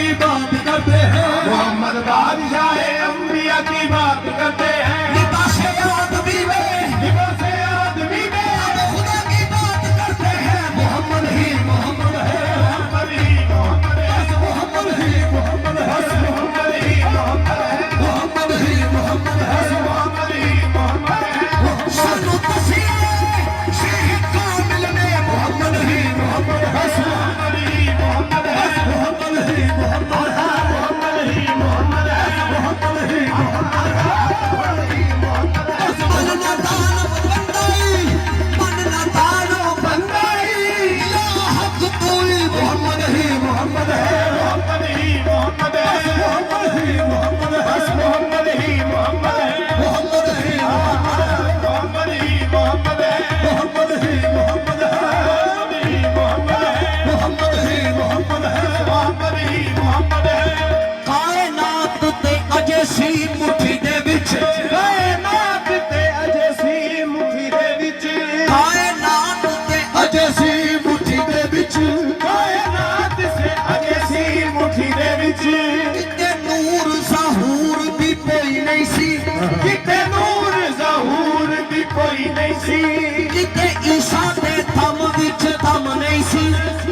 की बात करते हैं, मोहम्मद बादशाह अंबिया की बात करते हैं। लिबास आदमी में, लिबास आदमी में अब खुदा की बात करते हैं। मोहम्मद ही मोहम्मद है, मोहम्मद ही मोहम्मद है, मोहम्मद ही मोहम्मद है, मोहम्मद ही मोहम्मद है, मोहम्मद ही मोहम्मद है। मोहम्मद ही मोहम्मद है। सानू तसीए शेख कामिल ने मोहम्मद ही मोहम्मद है, मोहम्मद ही मोहम्मद है, मोहम्मद ही मोहम्मद है, मोहम्मद ही मोहम्मद है, मोहम्मद ही मोहम्मद है। मोहम्मद है। बनना दानव बंदाई, बनना दानव बंदाई, या हक तोई मोहम्मद ही मोहम्मद है, मोहम्मद ही मोहम्मद है, मोहम्मद ही मोहम्मद है, मोहम्मद ही मोहम्मद है, मोहम्मद ही मोहम्मद है, मोहम्मद ही मोहम्मद है, मोहम्मद ही मोहम्मद है, मोहम्मद ही मोहम्मद है, मोहम्मद ही मोहम्मद है। मोहम्मद ही मोहम्मद है। कायनात ते अजे सी मुट्ठी दे विच, कायनात ते अजे सी मुट्ठी दे विच, कायनात ते अजे सी मुट्ठी दे विच, कायनात से अजे सी मुट्ठी दे विच, किते नूर ज़हूर भी कोई नहीं सी, किते नूर ज़हूर भी कोई नहीं सी, किते ईसा दे दम विच दम नहीं सी,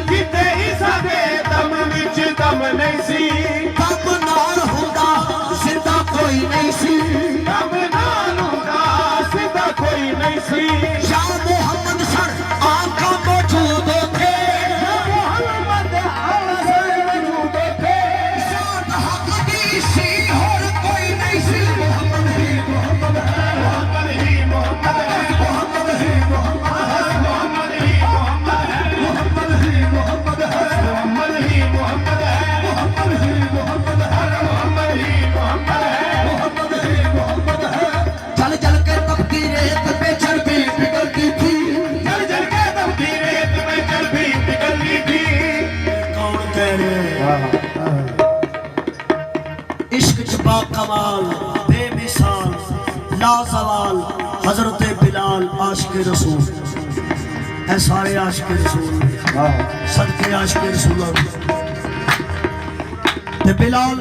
किते ईसा दे दम विच दम नहीं सी, दम नाल हुंदा जिंदा कोई नहीं सी। दम नाल हुंदा सिद्धा कोई नहीं सी। या मोहम्मद सर आका मौजूद थे, मोहम्मद आज़म वजूद थे, साथ हक दी सी और कोई नहीं सी। मोहम्मद ही मोहम्मद है, मोहम्मद ही मोहम्मद है, मोहम्मद ही मोहम्मद है, मोहम्मद ही मोहम्मद है, मोहम्मद ही मोहम्मद है, मोहम्मद ही मोहम्मद है, मोहम्मद ही मोहम्मद है, मोहम्मद ही मोहम्मद है। मोहम्मद ही मोहम्मद है। चल चल के तपती रेत पे चर्बी पिघलती थी, जल जल के दबती रेत में चर्बी पिघलती थी। कौन कह रहे इश्क छुपा कमाल बेमिसाल लाजवाल हजरत बिलाल आशिक रसूल है, सारे आशिक रसूल सदके आशिक रसूल ते बिलाल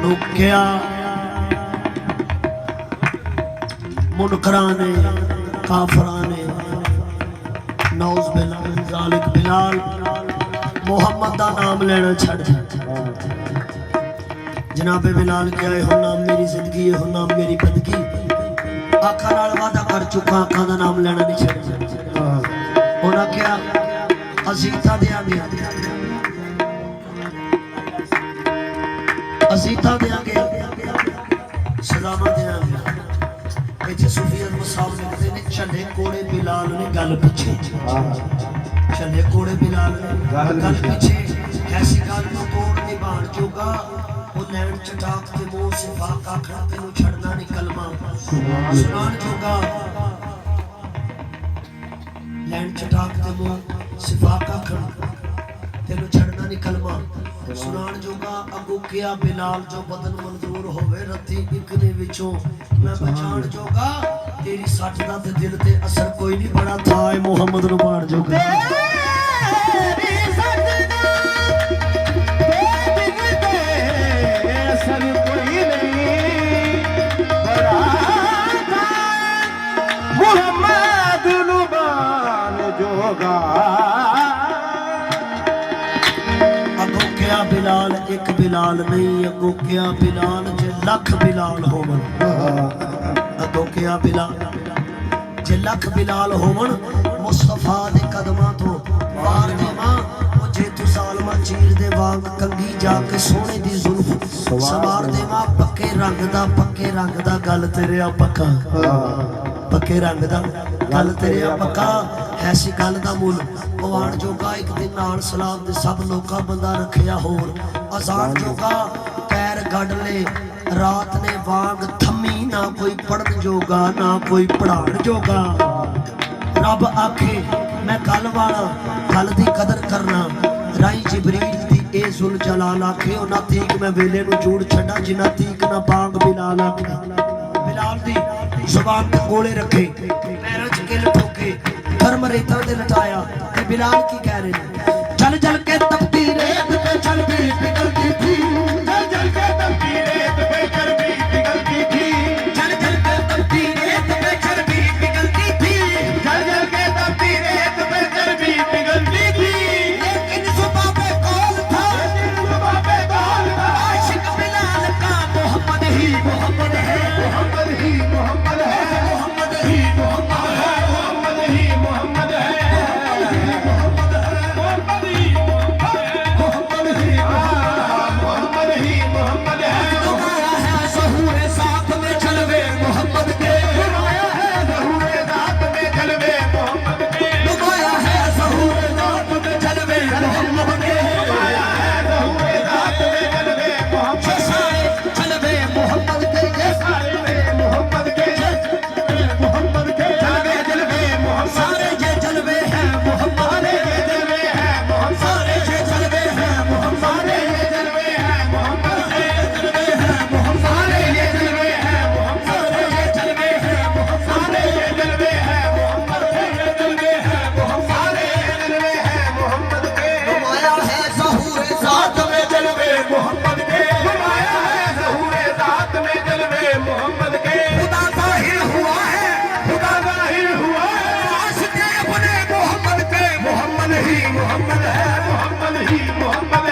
नु क्या मुनकरां ने काफरां ने नौज बिलाल जालिक बिलाल मोहम्मद दा नाम लेना छड़ दिता। जनाबे बिलाल क्या है हो नाम मेरी जिंदगी है, हो नाम मेरी बंदगी, आखा नाल वादा कर चुका आखा दा नाम लेना नहीं छड़। उन्हें क्या अजीता देंगे, अजीता देंगे, सलामा देंगे। इतने सूफी अज़म साहब लिखते हैं चले कोड़े बिलाल ने गल पिछे, चले कोड़े बिलाल ने गल पिछे, ऐसी गल को तोड़ निभाण जोगा वो नैन चटाक के मुंह से फाका खड़ा तेनू छड़ना नहीं कलमा सुनान जोगा, नैन चटाक के मुंह से फाका खड़ा तेनू छड़ना नहीं कलमा सुनान जोगा। अगू किया बिलाल जो बदन मंजूर होवे रत्ती इकने विचों मैं पहचान जोगा, तेरी सट दा ते दिल ते असर कोई नहीं बड़ा था है मोहम्मद नु पाण जोगा। तेरी सजना तेरे दिल पे असर कोई नहीं बड़ा था, मोहम्मद नुबान जोगा। अगो क्या बिलाल एक बिलाल नहीं, अगो क्या बिलाल जे लख बिलाल होवन, अगो क्या बिलाल जे लख बिलाल होवन मुस्तफा दे कदमां तो वार देवां ओ जे तू सालमा चीर दे वांग कंगी जाके सोने दी जुल्फ सवार देवां। पक्के रंग दा गल तेरे आ पक्का, पक्के रंग दा गल तेरे आ पक्का, ऐसी गल दा मुल पवाण जोगा। एक दिन नाल सलाम दे सब लोका बंदा रखिया होर, अजान जोगा पैर गढ़ ले रात ने वांग थमी, ना कोई पढ़न जोगा ना कोई पढ़ाण जोगा। रब आखे मैं कल वाला कल दी कदर करना, राई जिबरील दी ए जुल जलाल आखे ना तीक मैं वेले नू जूड़ छड़ा, जिना तीक ना बांग बिलाल आखे। बिलाल दी जुबान ते गोले रखे पैरों च किल ठोके धर्म रेता दे लटाया ते बिलाल की कह रहे चल चल के तपती रेत पे चल भी मोहम्मद के खुदा जाहिर हुआ है, खुदा जाहिर हुआ है, आशिक़ अपने मोहम्मद के, मोहम्मद ही मोहम्मद है, मोहम्मद ही मोहम्मद